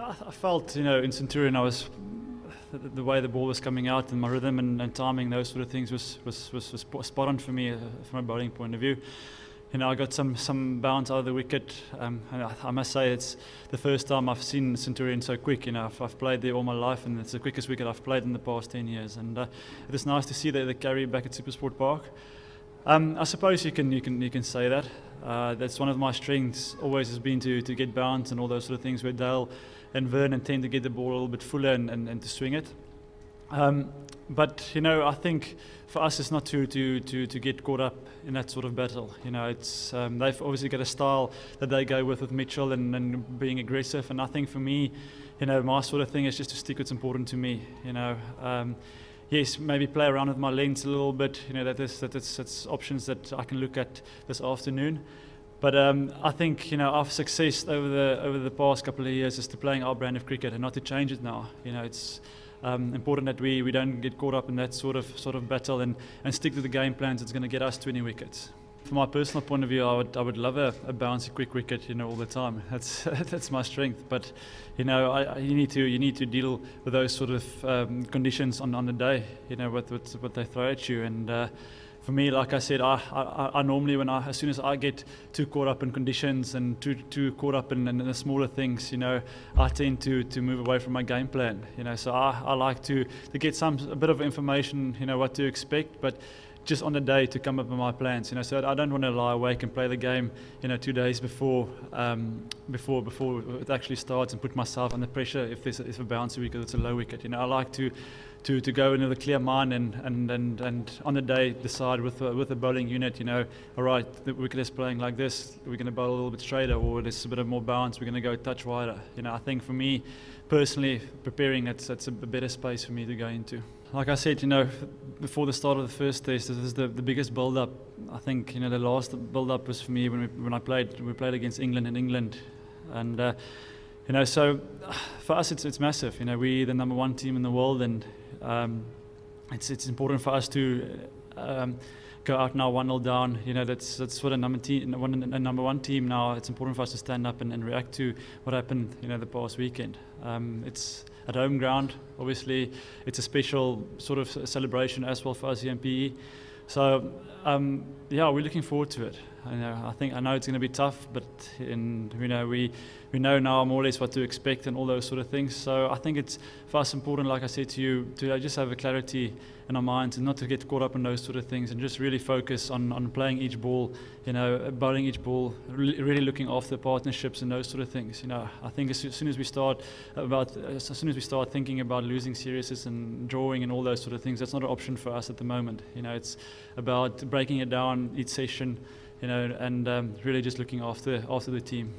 I felt, in Centurion, the way the ball was coming out and my rhythm and timing, those sort of things was spot on for me from a bowling point of view. I got some bounce out of the wicket. And I must say it's the first time I've seen Centurion so quick. I've played there all my life, and it's the quickest wicket I've played in the past 10 years. And it is nice to see the carry back at Supersport Park. I suppose you can say that. That's one of my strengths. Always has been to get bounce and all those sort of things. Where Dale and Vernon tend to get the ball a little bit fuller and to swing it. But I think for us it's not to get caught up in that sort of battle. It's they've obviously got a style that they go with Mitchell and being aggressive. And I think for me, my sort of thing is just to stick what's important to me. Yes, maybe play around with my lengths a little bit. That's options that I can look at this afternoon. But I think our success over the past couple of years is to playing our brand of cricket and not to change it now. It's important that we don't get caught up in that sort of battle and stick to the game plans that's going to get us 20 wickets. From my personal point of view, I would love a bouncy quick wicket, all the time. That's my strength. But you need to deal with those sort of conditions on the day. What they throw at you. And for me, like I said, I normally as soon as I get too caught up in conditions and too caught up in the smaller things, I tend to move away from my game plan. So I like to get a bit of information, what to expect, but just on the day to come up with my plans. So I don't want to lie awake and play the game, 2 days before it actually starts and put myself under pressure if a bouncy wicket, it's a low wicket. I like to go in with a clear mind and on the day decide with the bowling unit, all right, the wicket is playing like this, we're going to bowl a little bit straighter, or there's a bit of more bounce, we're going to go a touch wider. I think for me personally, preparing, that's a better space for me to go into. Like I said, before the start of the first test, this is the biggest build-up. I think the last build-up was for me when we played against England in England, and so for us it's massive. We're the number 1 team in the world, and it's important for us to go out now 1-0 down. That's what a number 1 team now. It's important for us to stand up and react to what happened the past weekend. It's at home ground. Obviously, it's a special sort of celebration as well for us here in PE. So we're looking forward to it. I know it's going to be tough, but we know now more or less what to expect and all those sort of things. So I think it's for us important, like I said to you, to just have a clarity in our minds and not to get caught up in those sort of things, and just really focus on playing each ball, bowling each ball, really looking after partnerships and those sort of things. I think as soon as we start thinking about losing series and drawing and all those sort of things, that's not an option for us at the moment. It's about breaking it down each session, and really just looking after the team.